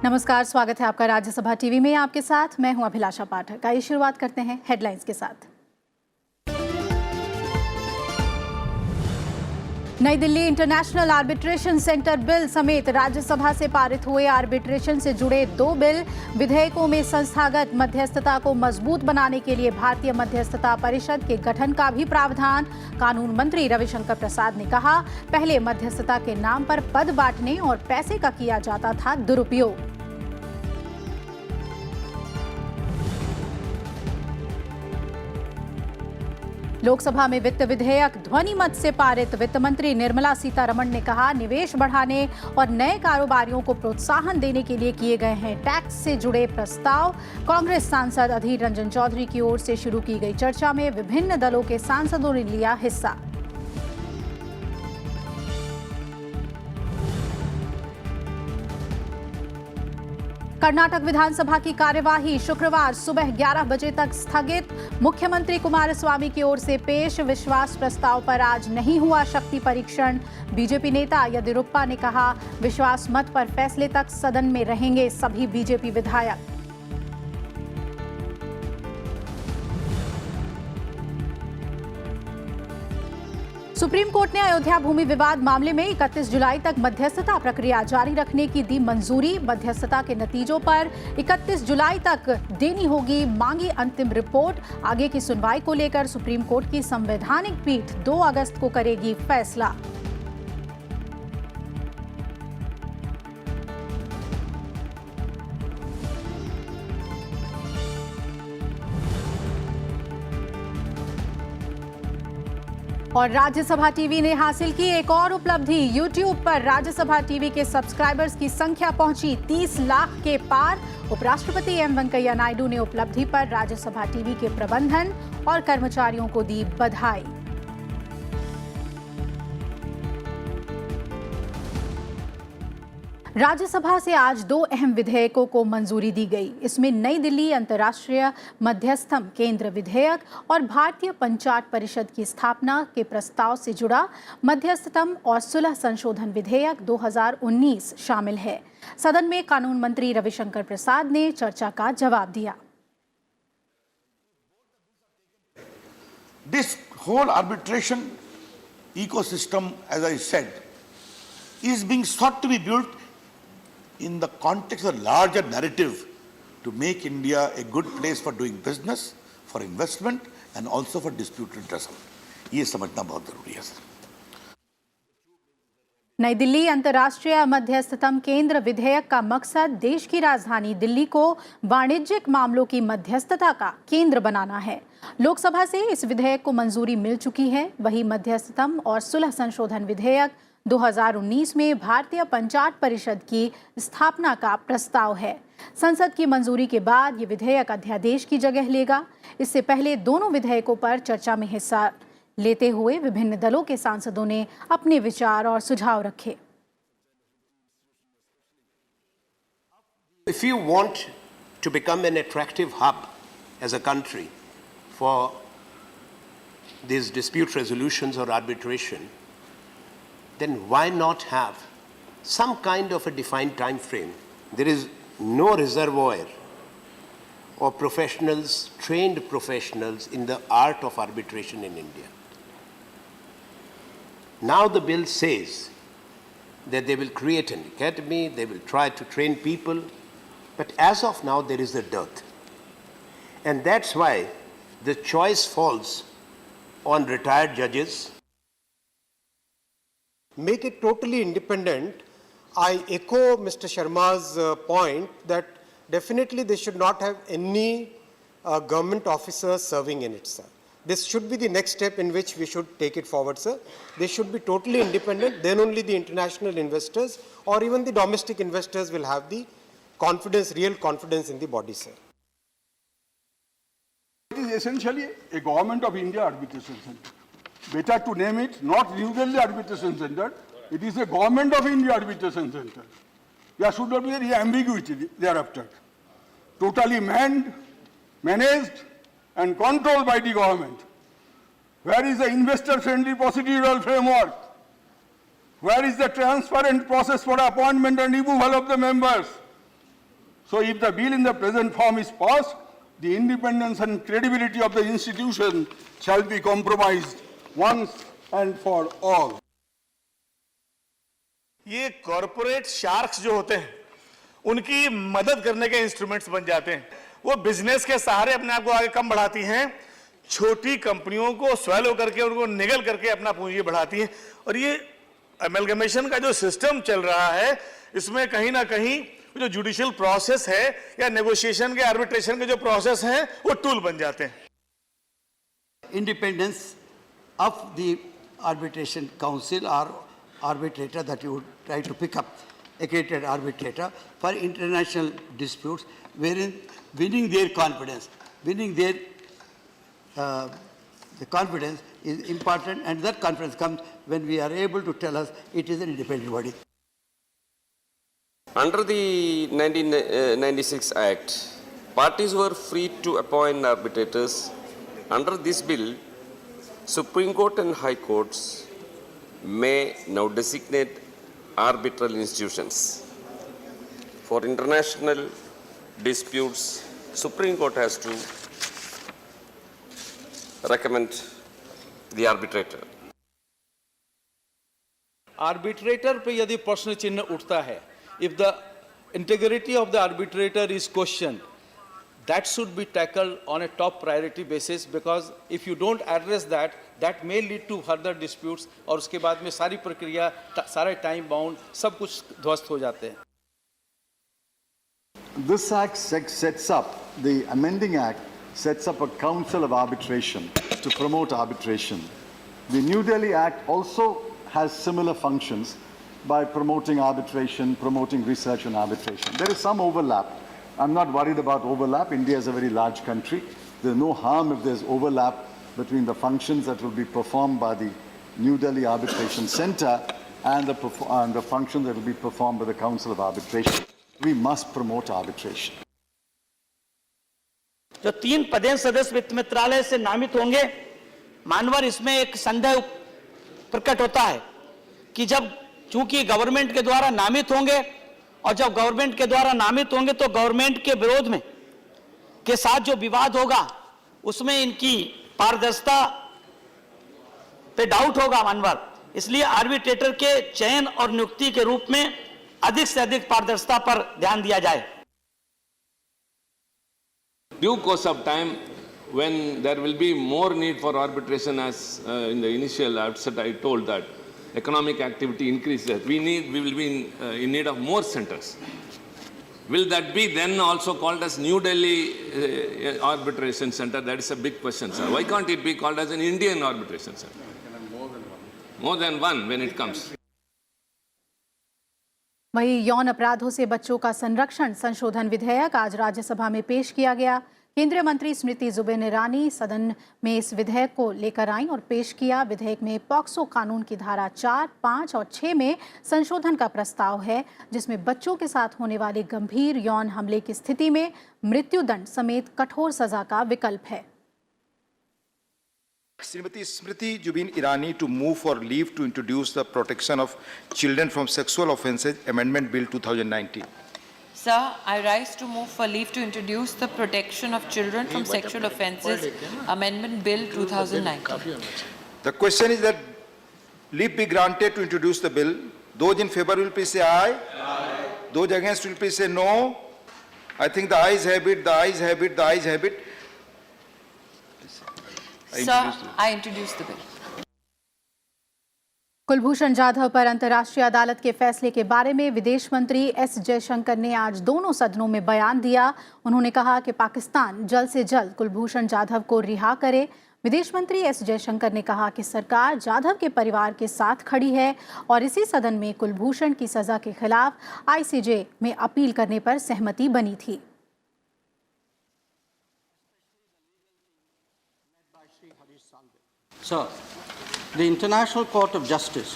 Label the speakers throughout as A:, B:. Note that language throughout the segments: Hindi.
A: नमस्कार, स्वागत है आपका राज्यसभा टीवी में। आपके साथ मैं हूं अभिलाषा पाठक। आइए शुरुआत करते हैं हेडलाइंस के साथ। नई Delhi international arbitration centre bill समेत राज्यसभा से पारित हुए आर्बिट्रेशन से जुड़े 2 बिल। विधेयकों में संस्थागत मध्यस्थता को मजबूत बनाने के लिए भारतीय मध्यस्थता परिषद के गठन का भी प्रावधान। कानून मंत्री रविशंकर प्रसाद ने कहा, पहले मध्यस्थता के नाम पर पद बांटने और पैसे का किया जाता था दुरुपयोग। लोकसभा में वित्त विधेयक ध्वनि मत से पारित। वित्त मंत्री निर्मला सीतारमण ने कहा, निवेश बढ़ाने और नए कारोबारियों को प्रोत्साहन देने के लिए किए गए हैं टैक्स से जुड़े प्रस्ताव। कांग्रेस सांसद अधीर रंजन चौधरी की ओर से शुरू की गई चर्चा में विभिन्न दलों के सांसदों ने लिया हिस्सा। कर्नाटक विधानसभा की कार्यवाही शुक्रवार सुबह 11 बजे तक स्थगित। मुख्यमंत्री कुमारस्वामी की ओर से पेश विश्वास प्रस्ताव पर आज नहीं हुआ शक्ति परीक्षण। बीजेपी नेता येदियुरप्पा ने कहा, विश्वास मत पर फैसले तक सदन में रहेंगे सभी बीजेपी विधायक। सुप्रीम कोर्ट ने अयोध्या भूमि विवाद मामले में 31 जुलाई तक मध्यस्थता प्रक्रिया जारी रखने की दी मंजूरी। मध्यस्थता के नतीजों पर 31 जुलाई तक देनी होगी मांगी अंतिम रिपोर्ट। आगे की सुनवाई को लेकर सुप्रीम कोर्ट की संवैधानिक पीठ 2 अगस्त को करेगी फैसला। और राज्यसभा टीवी ने हासिल की एक और उपलब्धि। यूट्यूब पर राज्यसभा टीवी के सब्सक्राइबर्स की संख्या पहुंची 30 लाख के पार। उपराष्ट्रपति एम वेंकैया नायडू ने उपलब्धि पर राज्यसभा टीवी के प्रबंधन और कर्मचारियों को दी बधाई। राज्यसभा से आज 2 अहम विधेयकों को मंजूरी दी गई। इसमें नई दिल्ली अंतर्राष्ट्रीय मध्यस्थम केंद्र विधेयक और भारतीय पंचायत परिषद की स्थापना के प्रस्ताव से जुड़ा मध्यस्थतम और सुलह संशोधन विधेयक 2019 शामिल है। सदन में कानून मंत्री रविशंकर प्रसाद ने चर्चा का जवाब दिया।
B: This whole arbitration ecosystem, as I said, is being sought to be built in the context of a larger narrative to make India a good place for doing business, for investment and also for dispute redressal. ये समझना बहुत जरूरी है सर।
A: नई दिल्ली अंतर्राष्ट्रीय मध्यस्थतम केंद्र विधेयक का मकसद देश की राजधानी दिल्ली को वाणिज्यिक मामलों की मध्यस्थता का केंद्र बनाना है। लोकसभा से इस विधेयक को मंजूरी मिल चुकी है। वही मध्यस्थतम और सुलह संशोधन विधेयक 2019 में भारतीय पंचायत परिषद की स्थापना का प्रस्ताव है। संसद की मंजूरी के बाद ये विधेयक अध्यादेश की जगह लेगा। इससे पहले दोनों विधेयकों पर चर्चा में हिस्सा लेते हुए विभिन्न दलों के सांसदों ने अपने विचार और सुझाव रखे।
C: If you want to become an attractive hub as a country for these dispute resolutions or arbitration, then why not have some kind of a defined time frame? There is no reservoir of professionals, trained professionals in the art of arbitration in India. Now the bill says that they will create an academy, they will try to train people, but as of now there is a dearth. And that's why the choice falls on retired judges.
D: Make it totally independent. I echo Mr. Sharma's point that definitely they should not have any government officers serving in it, sir. This should be the next step in which we should take it forward, sir. They should be totally independent. Then only the international investors or even the domestic investors will have the confidence, real confidence in the body, sir.
E: It is essentially a Government of India arbitration center. Better to name it not New Delhi Arbitration Center. It is a Government of India Arbitration Center. There should not be any ambiguity thereafter. Totally manned, managed and controlled by the government. Where is the investor-friendly procedural framework? Where is the transparent process for appointment and removal of the members? So if the bill in the present form is passed, the independence and credibility of the institution shall be compromised once and for all.
F: ये कॉरपोरेट शार्क्स जो होते हैं उनकी मदद करने के इंस्ट्रूमेंट्स बन जाते हैं। वो बिजनेस के सहारे अपने आप को आगे कम बढ़ाती हैं, छोटी कंपनियों को स्वैलो करके उनको निगल करके अपना पूंजी बढ़ाती हैं। और ये अमेलगमेशन का जो सिस्टम चल रहा है इसमें कहीं ना कहीं जो जुडिशियल प्रोसेस है या नेगोशिएशन के आर्बिट्रेशन के जो प्रोसेस हैं वो टूल बन जाते हैं।
G: Independence of the arbitration council or arbitrator that you would try to pick up, accredited arbitrator for international disputes, wherein winning their confidence, the confidence is important, and that confidence comes when we are able to tell us it is an independent body.
H: Under the 1996 Act, parties were free to appoint arbitrators. Under this bill, Supreme Court and High Courts may now designate arbitral institutions. For international disputes, Supreme Court has to recommend the arbitrator.
I: Arbitrator पे यदि प्रश्न चिन्ह उठता है, if the integrity of the arbitrator is questioned, that should be tackled on a top priority basis, because if you don't address that, that may lead to further disputes और उसके बाद में सारी प्रक्रिया, सारे time bound, सब कुछ ध्वस्त हो जाते हैं।
J: This act sets up, the amending act sets up a council of arbitration to promote arbitration. The New Delhi Act also has similar functions by promoting arbitration, promoting research on arbitration. There is some overlap. I'm not worried about overlap. India is a very large country. There's no harm if there's overlap between the functions that will be performed by the New Delhi Arbitration Center and the functions that will be performed by the Council of Arbitration. We must promote arbitration.
K: जो 3 पदेन सदस्य वित्त मंत्रालय से नामित होंगे, मानवर इसमें एक संदेह प्रकट होता है कि जब चूंकि गवर्नमेंट के द्वारा नामित होंगे और जब गवर्नमेंट के द्वारा नामित होंगे तो गवर्नमेंट के विरोध में के साथ जो विवाद होगा उसमें इनकी पारदर्शिता पे डाउट होगा मानवर। इसलिए आर्बिट्रेटर के चयन और नियुक्ति के रूप में अधिक से अधिक पारदर्शिता पर ध्यान दिया जाए।
H: Due course of time, when there will be more need for arbitration, as in the initial outset I told that economic activity increases, we will be in need of more centers. Will that be then also called as New Delhi Arbitration Center? That is a big question, sir. Why can't it be called as an Indian Arbitration Center? More than one when it comes.
A: वहीं यौन अपराधों से बच्चों का संरक्षण संशोधन विधेयक आज राज्यसभा में पेश किया गया। केंद्रीय मंत्री स्मृति जुबिन ईरानी सदन में इस विधेयक को लेकर आईं और पेश किया। विधेयक में पॉक्सो कानून की धारा 4, 5 और 6 में संशोधन का प्रस्ताव है, जिसमें बच्चों के साथ होने वाले गंभीर यौन हमले की स्थिति में मृत्युदंड समेत कठोर सजा का विकल्प है।
L: Srimati Smriti Zubin Irani to move for leave to introduce the Protection of Children from Sexual Offences Amendment Bill 2019.
M: Sir, I rise to move for leave to introduce the Protection of Children from Sexual Offences Amendment Bill 2019.
L: The question is that leave be granted to introduce the bill. Those in favor will please say aye. Aye. Those against will please say no. I think the ayes have it, the ayes have it, the ayes have it.
M: Sir, I introduce the bill.
A: Kulbhushan Jadhav पर अंतर्राष्ट्रीय अदालत के फैसले के बारे में विदेश मंत्री एस जयशंकर ने आज दोनों सदनों में बयान दिया। उन्होंने कहा कि पाकिस्तान जल्द से जल्द कुलभूषण जाधव को रिहा करे। विदेश मंत्री एस जयशंकर ने कहा कि सरकार जाधव के परिवार के साथ खड़ी है और इसी सदन में कुलभूषण की सजा के खिलाफ आईसीजे में अपील करने पर सहमति बनी थी।
N: Sir, the International Court of Justice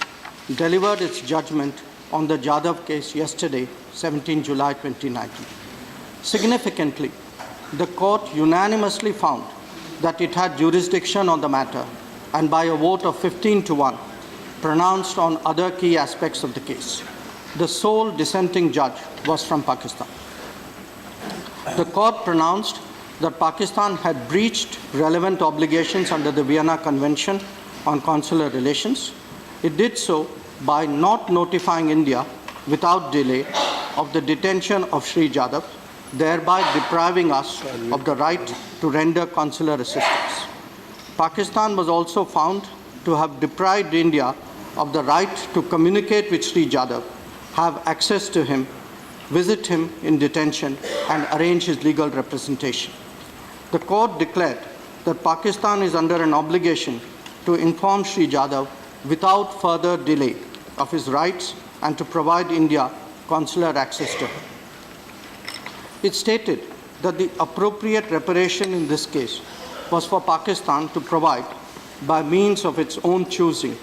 N: delivered its judgment on the Jadhav case yesterday, 17 July 2019. Significantly, the court unanimously found that it had jurisdiction on the matter and by a vote of 15-1 pronounced on other key aspects of the case. The sole dissenting judge was from Pakistan. the court pronounced that Pakistan had breached relevant obligations under the Vienna Convention on Consular Relations. It did so by not notifying India without delay of the detention of Sri Jadhav, thereby depriving us of the right to render consular assistance. Pakistan was also found to have deprived India of the right to communicate with Sri Jadhav, have access to him, visit him in detention, and arrange his legal representation. The court declared that Pakistan is under an obligation to inform Sri Jadhav without further delay of his rights and to provide India consular access to him. It stated that the appropriate reparation in this case was for Pakistan to provide, by means of its own choosing,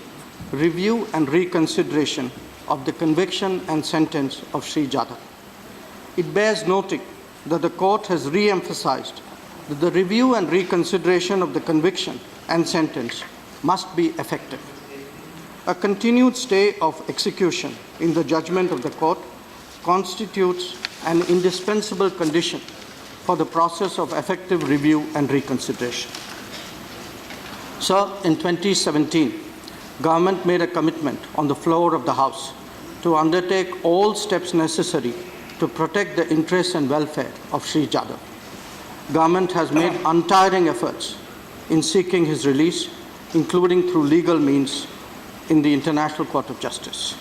N: review and reconsideration of the conviction and sentence of Sri Jadhav. It bears noting that the court has re-emphasized that the review and reconsideration of the conviction and sentence must be effective. A continued stay of execution in the judgment of the court constitutes an indispensable condition for the process of effective review and reconsideration. Sir, in 2017, government made a commitment on the floor of the House to undertake all steps necessary to protect the interests and welfare of Sri Jadhav. Government has made untiring efforts in seeking his release, including through legal means in the International Court of Justice.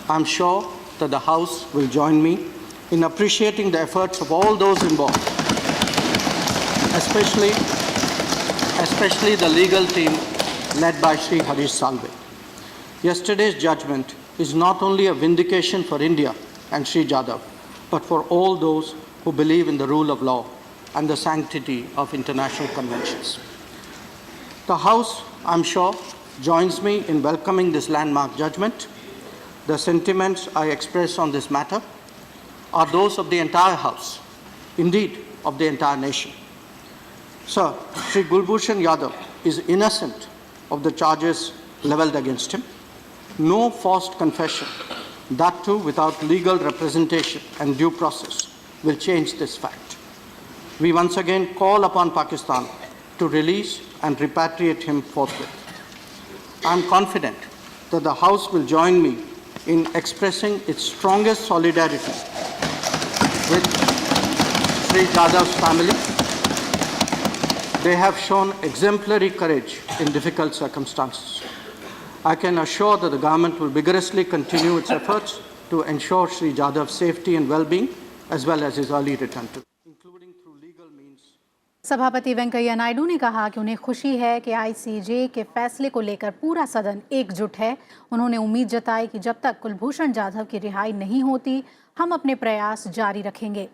N: I'm sure that the House will join me in appreciating the efforts of all those involved, especially the legal team led by Sri Harish Salve. Yesterday's judgment is not only a vindication for India and Sri Jadhav, but for all those who believe in the rule of law and the sanctity of international conventions. The House, I'm sure, joins me in welcoming this landmark judgment. The sentiments I express on this matter are those of the entire House, indeed of the entire nation. Sir, Sri Kulbhushan Yadav is innocent of the charges leveled against him. No forced confession, that too without legal representation and due process, will change this fact. We once again call upon Pakistan to release and repatriate him forthwith. I am confident that the House will join me in expressing its strongest solidarity with Sri Jadhav's family. They have shown exemplary courage in difficult circumstances. I can assure that the government will vigorously continue its efforts to ensure Sri Jadhav's safety and well-being, as well as his early return to, including through legal means.
A: सभापति वेंकैया नायडू ने कहा कि उन्हें खुशी है कि आईसीजे के फैसले को लेकर पूरा सदन एकजुट है। उन्होंने उम्मीद जताई कि जब तक कुलभूषण जाधव की रिहाई नहीं होती, हम अपने प्रयास जारी रखेंगे।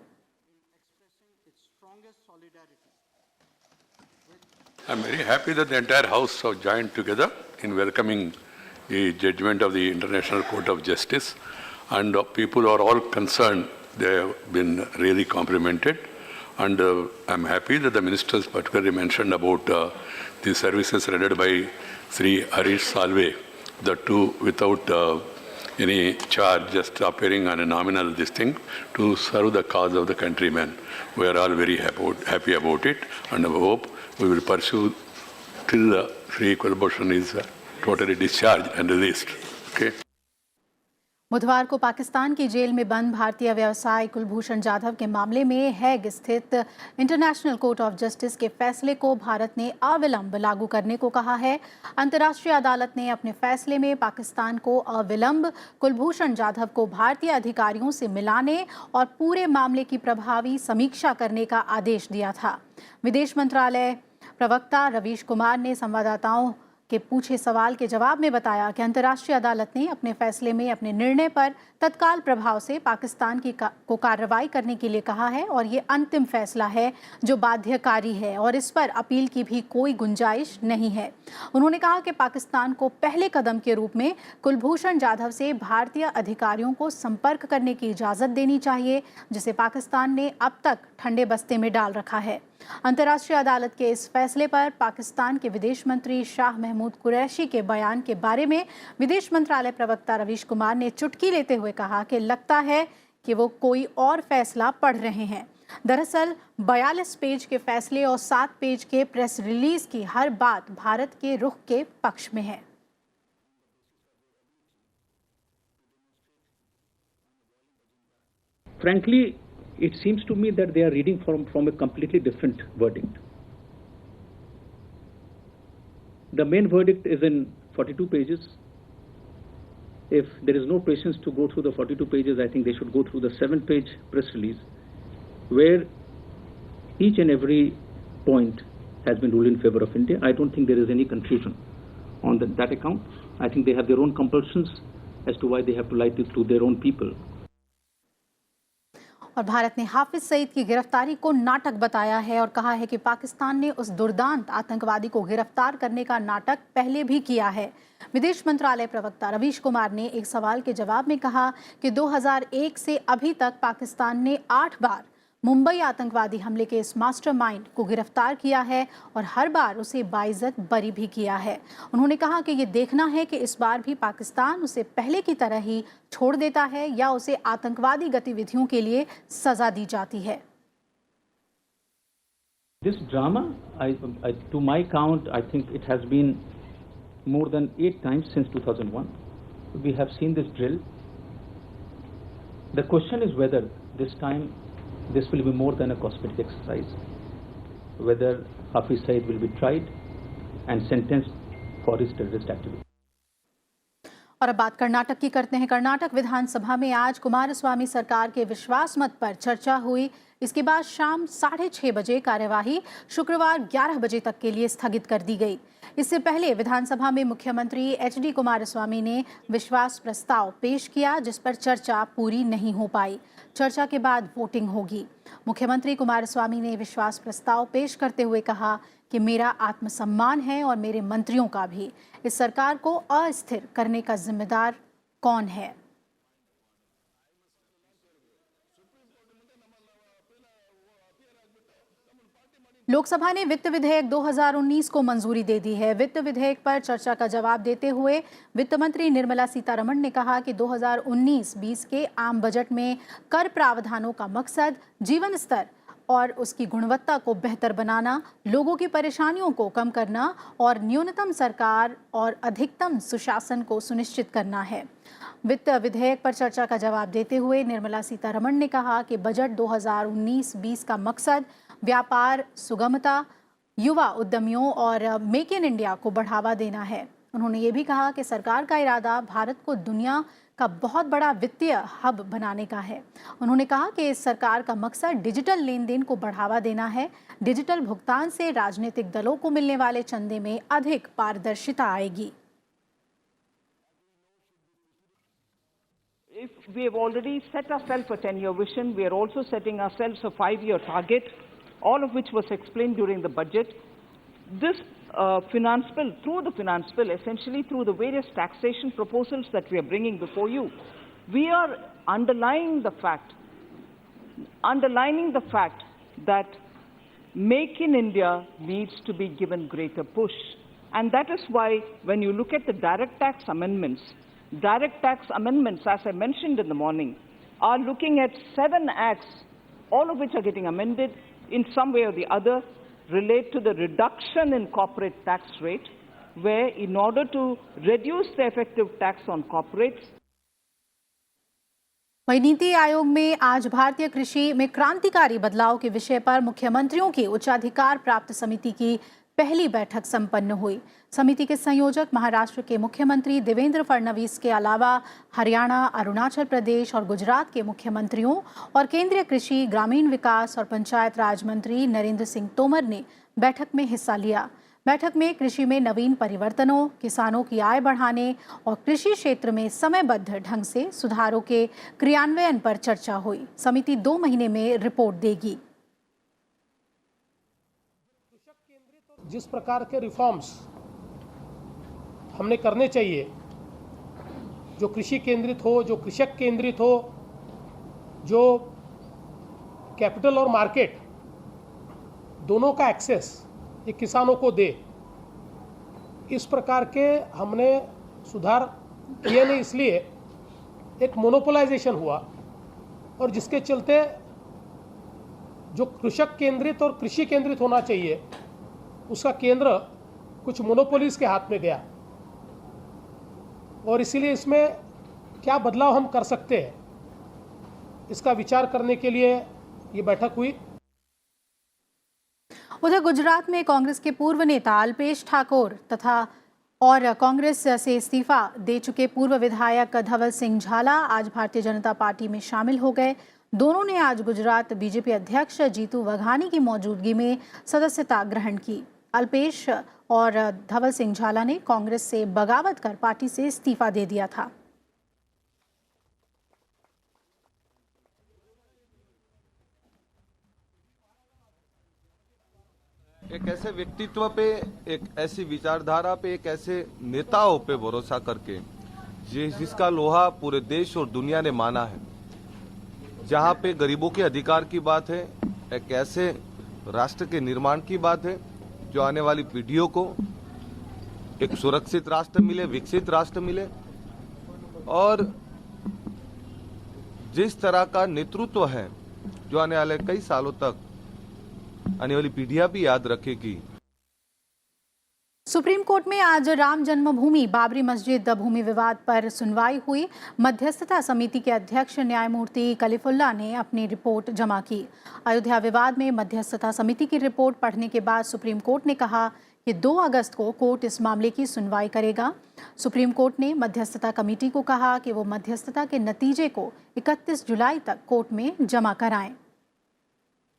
O: I'm very happy that the entire House have joined together in welcoming the judgment of the International Court of Justice, and people are all concerned. They have been really complimented, and I'm happy that the ministers particularly mentioned about the services rendered by Sri Harish Salve, the two without any charge, just appearing on a nominal this thing to serve the cause of the countrymen. We are all very happy about it, and I hope we will pursue till Sri Kulbhushan is totally discharged and released. Okay.
A: बुधवार को पाकिस्तान की जेल में बंद भारतीय व्यवसायी कुलभूषण जाधव के मामले में हैग स्थित इंटरनेशनल कोर्ट ऑफ जस्टिस के फैसले को भारत ने अविलंब लागू करने को कहा है। अंतर्राष्ट्रीय अदालत ने अपने फैसले में पाकिस्तान को अविलंब कुलभूषण जाधव को भारतीय अधिकारियों से मिलाने और पूरे मामले की प्रभावी समीक्षा करने का आदेश दिया था। विदेश मंत्रालय प्रवक्ता रवीश कुमार ने संवाददाताओं के पूछे सवाल के जवाब में बताया कि अंतर्राष्ट्रीय अदालत ने अपने फैसले में अपने निर्णय पर तत्काल प्रभाव से पाकिस्तान को कार्रवाई करने के लिए कहा है और ये अंतिम फैसला है जो बाध्यकारी है और इस पर अपील की भी कोई गुंजाइश नहीं है। उन्होंने कहा कि पाकिस्तान को पहले कदम के रूप में कुलभूषण जाधव से भारतीय अधिकारियों को संपर्क करने की इजाज़त देनी चाहिए, जिसे पाकिस्तान ने अब तक ठंडे बस्ते में डाल रखा है। अंतर्राष्ट्रीय अदालत के इस फैसले पर पाकिस्तान के विदेश मंत्री शाह महमूद कुरैशी के बयान के बारे में विदेश मंत्रालय प्रवक्ता रवीश कुमार ने चुटकी लेते हुए कहा कि लगता है कि वो कोई और फैसला पढ़ रहे हैं। दरअसल 42 पेज के फैसले और 7 पेज के प्रेस रिलीज की हर बात भारत के रुख के पक्ष में है।
P: Frankly, it seems to me that they are reading from a completely different verdict. The main verdict is in 42 pages. If there is no patience to go through the 42 pages, I think they should go through the 7-page press release, where each and every point has been ruled in favor of India. I don't think there is any confusion on that account. I think they have their own compulsions as to why they have to lie to their own people.
A: और भारत ने हाफिज सईद की गिरफ्तारी को नाटक बताया है और कहा है कि पाकिस्तान ने उस दुर्दांत आतंकवादी को गिरफ्तार करने का नाटक पहले भी किया है। विदेश मंत्रालय प्रवक्ता रवीश कुमार ने एक सवाल के जवाब में कहा कि 2001 से अभी तक पाकिस्तान ने 8 बार मुंबई आतंकवादी हमले के इस मास्टरमाइंड को गिरफ्तार किया है और हर बार उसे बाइज्जत बरी भी किया है। उन्होंने कहा कि ये देखना है कि इस बार भी पाकिस्तान उसे पहले की तरह ही छोड़ देता है या उसे आतंकवादी गतिविधियों के लिए सजा दी जाती है।
P: This drama, to my count, I think it has been more than 8 times since 2001. We have seen this drill. The question is whether this time this will be more than a cosmetic exercise, whether Hafiz Saeed will be tried and sentenced for his terrorist activity.
A: और अब बात कर्नाटक की करते हैं। कर्नाटक विधानसभा में आज कुमारस्वामी सरकार के विश्वास मत पर चर्चा हुई। इसके बाद शाम 6:30 बजे कार्यवाही शुक्रवार 11 बजे तक के लिए स्थगित कर दी गई। इससे पहले विधानसभा में मुख्यमंत्री HD कुमारस्वामी ने विश्वास प्रस्ताव पेश किया, जिस पर चर्चा पूरी नहीं हो पाई। चर्चा के बाद वोटिंग होगी। मुख्यमंत्री कुमारस्वामी ने विश्वास प्रस्ताव पेश करते हुए कहा कि मेरा आत्मसम्मान है और मेरे मंत्रियों का भी। इस सरकार को अस्थिर करने का जिम्मेदार कौन है? लोकसभा ने वित्त विधेयक 2019 को मंजूरी दे दी है। वित्त विधेयक पर चर्चा का जवाब देते हुए वित्त मंत्री निर्मला सीतारमण ने कहा कि 2019-20 के आम बजट में कर प्रावधानों का मकसद जीवन स्तर और उसकी गुणवत्ता को बेहतर बनाना, लोगों की परेशानियों को कम करना और न्यूनतम सरकार और अधिकतम सुशासन को सुनिश्चित करना है। वित्त विधेयक पर चर्चा का जवाब देते हुए निर्मला सीतारमण ने कहा कि बजट 2019-20 का मकसद व्यापार, सुगमता, युवा उद्यमियों और मेक इन इंडिया को बढ़ावा देना है। उन्होंने ये भी कहा कि सरकार का इरादा भारत को दुनिया का बहुत बड़ा वित्तीय हब बनाने का है। उन्होंने कहा कि इस सरकार का मकसद डिजिटल लेन देन को बढ़ावा देना है। डिजिटल भुगतान से राजनीतिक दलों को मिलने वाले चंदे में अधिक पारदर्शिता आएगी।
Q: If we have already set ourselves a 10-year vision, we are also setting ourselves a 5-year target, all of which was explained during the budget. This finance bill, through the finance bill, essentially through the various taxation proposals that we are bringing before you, we are underlining the fact that Make in India needs to be given greater push. And that is why when you look at the direct tax amendments, as I mentioned in the morning, are looking at 7 acts, all of which are getting amended in some way or the other, relate to the reduction in corporate tax rate, where in order to reduce the effective tax on corporates,
A: वहीं नीति आयोग में आज भारतीय कृषि में क्रांतिकारी बदलाव के विषय पर मुख्यमंत्रियों की उच्चाधिकार प्राप्त समिति की पहली बैठक संपन्न हुई। समिति के संयोजक महाराष्ट्र के मुख्यमंत्री देवेंद्र फडणवीस के अलावा हरियाणा, अरुणाचल प्रदेश और गुजरात के मुख्यमंत्रियों और केंद्रीय कृषि, ग्रामीण विकास और पंचायत राज मंत्री नरेंद्र सिंह तोमर ने बैठक में हिस्सा लिया। बैठक में कृषि में नवीन परिवर्तनों, किसानों की आय बढ़ाने और कृषि क्षेत्र में समयबद्ध ढंग से सुधारों के क्रियान्वयन पर चर्चा हुई। समिति 2 महीने में रिपोर्ट देगी।
R: जिस प्रकार के रिफॉर्म्स हमने करने चाहिए, जो कृषि केंद्रित हो, जो कृषक केंद्रित हो, जो कैपिटल और मार्केट दोनों का एक्सेस ये किसानों को दे, इस प्रकार के हमने सुधार किए नहीं, इसलिए एक मोनोपोलाइजेशन हुआ और जिसके चलते जो कृषक केंद्रित और कृषि केंद्रित होना चाहिए उसका केंद्र कुछ मोनोपोलीज के हाथ में गया, और इसीलिए इसमें क्या बदलाव हम कर सकते हैं, इसका विचार करने के लिए ये बैठक हुई।
A: उधर गुजरात में कांग्रेस के पूर्व नेता अल्पेश ठाकोर और कांग्रेस से इस्तीफा दे चुके पूर्व विधायक धवल सिंह झाला आज भारतीय जनता पार्टी में शामिल हो गए। दोनों ने आज गुजरात बीजेपी अध्यक्ष जीतू वघानी की मौजूदगी में सदस्यता ग्रहण की। अल्पेश और धवल सिंह झाला ने कांग्रेस से बगावत कर पार्टी से इस्तीफा दे दिया था।
S: एक ऐसे व्यक्तित्व पे, एक ऐसी विचारधारा पे, एक ऐसे नेताओं पे भरोसा करके जिसका लोहा पूरे देश और दुनिया ने माना है, जहां पे गरीबों के अधिकार की बात है, एक ऐसे राष्ट्र के निर्माण की बात है जो आने वाली पीढ़ियों को एक सुरक्षित राष्ट्र मिले, विकसित राष्ट्र मिले, और जिस तरह का नेतृत्व है जो आने वाले कई सालों तक आने वाली पीढ़ियां भी याद रखेगी।
A: सुप्रीम कोर्ट में आज राम जन्मभूमि बाबरी मस्जिद भूमि विवाद पर सुनवाई हुई। मध्यस्थता समिति के अध्यक्ष न्यायमूर्ति कलीफुल्ला ने अपनी रिपोर्ट जमा की। अयोध्या विवाद में मध्यस्थता समिति की रिपोर्ट पढ़ने के बाद सुप्रीम कोर्ट ने कहा कि 2 अगस्त को कोर्ट इस मामले की सुनवाई करेगा। सुप्रीम कोर्ट ने मध्यस्थता कमेटी को कहा कि वो मध्यस्थता के नतीजे को 31 जुलाई तक कोर्ट में जमा कराएं।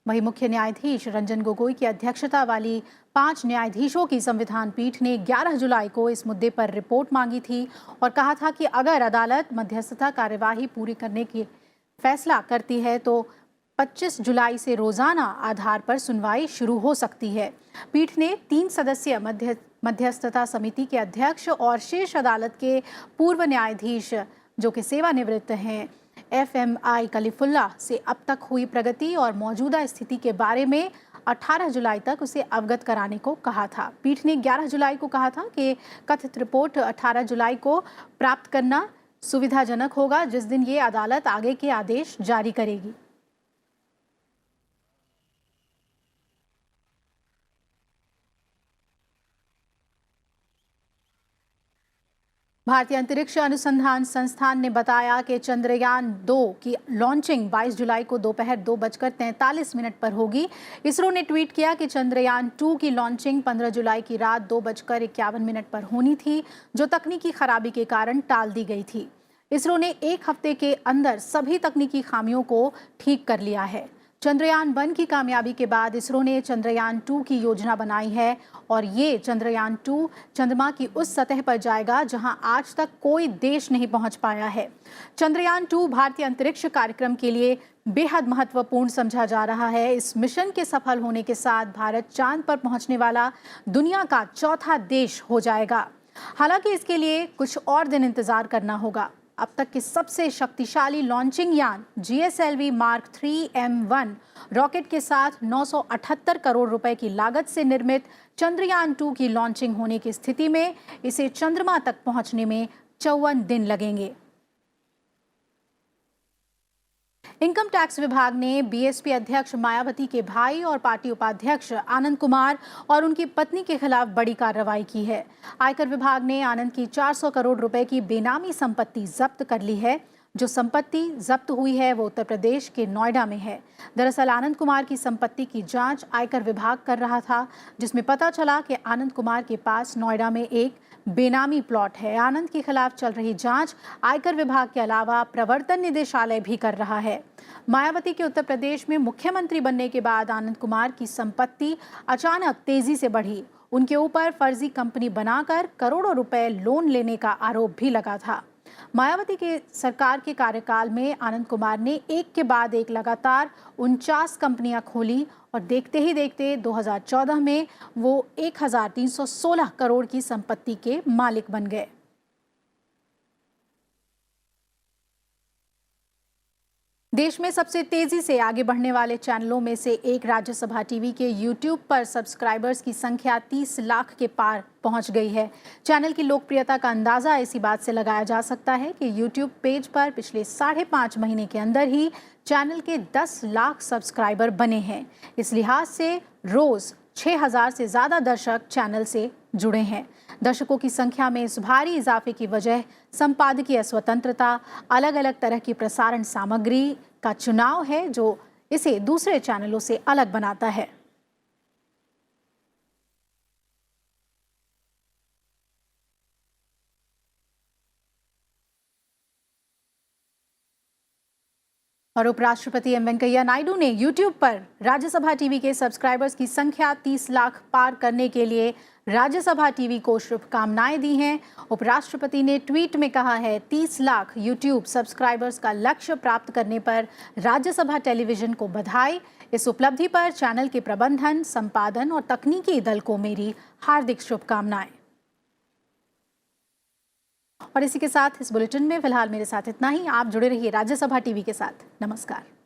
A: वहीं मुख्य न्यायाधीश रंजन गोगोई की अध्यक्षता वाली 5 न्यायाधीशों की संविधान पीठ ने 11 जुलाई को इस मुद्दे पर रिपोर्ट मांगी थी और कहा था कि अगर अदालत मध्यस्थता कार्यवाही पूरी करने की फैसला करती है तो 25 जुलाई से रोजाना आधार पर सुनवाई शुरू हो सकती है। पीठ ने 3 सदस्यीय मध्यस्थता समिति के अध्यक्ष और शीर्ष अदालत के पूर्व न्यायाधीश जो कि सेवानिवृत्त हैं FMI कलीफुल्ला से अब तक हुई प्रगति और मौजूदा स्थिति के बारे में 18 जुलाई तक उसे अवगत कराने को कहा था। पीठ ने 11 जुलाई को कहा था कि कथित रिपोर्ट 18 जुलाई को प्राप्त करना सुविधाजनक होगा, जिस दिन ये अदालत आगे के आदेश जारी करेगी। भारतीय अंतरिक्ष अनुसंधान संस्थान ने बताया कि चंद्रयान 2 की लॉन्चिंग 22 जुलाई को दोपहर 2:43 पर होगी। इसरो ने ट्वीट किया कि चंद्रयान 2 की लॉन्चिंग 15 जुलाई की रात 2:51 पर होनी थी, जो तकनीकी खराबी के कारण टाल दी गई थी। इसरो ने 1 हफ्ते के अंदर सभी तकनीकी खामियों को ठीक कर लिया है। चंद्रयान 1 की कामयाबी के बाद इसरो ने चंद्रयान 2 की योजना बनाई है और ये चंद्रयान 2 चंद्रमा की उस सतह पर जाएगा जहां आज तक कोई देश नहीं पहुंच पाया है। चंद्रयान 2 भारतीय अंतरिक्ष कार्यक्रम के लिए बेहद महत्वपूर्ण समझा जा रहा है। इस मिशन के सफल होने के साथ भारत चांद पर पहुंचने वाला दुनिया का 4था देश हो जाएगा। हालांकि इसके लिए कुछ और दिन इंतजार करना होगा। अब तक के सबसे शक्तिशाली लॉन्चिंग यान GSLV Mark 3 M1 रॉकेट के साथ 978 करोड़ रुपए की लागत से निर्मित चंद्रयान 2 की लॉन्चिंग होने की स्थिति में इसे चंद्रमा तक पहुंचने में 54 दिन लगेंगे। इनकम टैक्स विभाग ने BSP अध्यक्ष मायावती के भाई और पार्टी उपाध्यक्ष आनंद कुमार और उनकी पत्नी के खिलाफ बड़ी कार्रवाई की है। आयकर विभाग ने आनंद की 400 करोड़ रुपए की बेनामी संपत्ति जब्त कर ली है। जो संपत्ति जब्त हुई है वो उत्तर प्रदेश के नोएडा में है। दरअसल आनंद कुमार की संपत्ति की जांच आयकर विभाग कर रहा था, जिसमें पता चला कि आनंद कुमार के पास नोएडा में एक बेनामी प्लॉट है। आनंद के खिलाफ चल रही जांच आयकर विभाग के अलावा प्रवर्तन निदेशालय भी कर रहा है। मायावती के उत्तर प्रदेश में मुख्यमंत्री बनने के बाद आनंद कुमार की संपत्ति अचानक तेजी से बढ़ी। उनके ऊपर फर्जी कंपनी बनाकर करोड़ों रुपए लोन लेने का आरोप भी लगा था। मायावती के सरकार के कार्यकाल में आनंद कुमार ने एक के बाद एक लगातार 49 कंपनियां खोली और देखते ही देखते 2014 में वो 1316 करोड़ की संपत्ति के मालिक बन गए। देश में सबसे तेजी से आगे बढ़ने वाले चैनलों में से एक राज्यसभा टीवी के YouTube पर सब्सक्राइबर्स की संख्या 30 लाख के पार पहुंच गई है। चैनल की लोकप्रियता का अंदाजा इसी बात से लगाया जा सकता है कि YouTube पेज पर पिछले 5.5 महीने के अंदर ही चैनल के 10 लाख सब्सक्राइबर बने हैं। इस लिहाज से रोज 6000 से ज्यादा दर्शक चैनल से जुड़े हैं। दर्शकों की संख्या में इस भारी इजाफे की वजह संपादकीय स्वतंत्रता, अलग अलग तरह की प्रसारण सामग्री का चुनाव है, जो इसे दूसरे चैनलों से अलग बनाता है। और उपराष्ट्रपति एम वेंकैया नायडू ने YouTube पर राज्यसभा टीवी के सब्सक्राइबर्स की संख्या 30 लाख पार करने के लिए राज्यसभा टीवी को शुभकामनाएं दी हैं। उपराष्ट्रपति ने ट्वीट में कहा है, 30 लाख YouTube सब्सक्राइबर्स का लक्ष्य प्राप्त करने पर राज्यसभा टेलीविजन को बधाई। इस उपलब्धि पर चैनल के प्रबंधन, संपादन और तकनीकी दल को मेरी हार्दिक शुभकामनाएं। और इसी के साथ इस बुलेटिन में फिलहाल मेरे साथ इतना ही। आप जुड़े रहिए राज्यसभा टीवी के साथ। नमस्कार।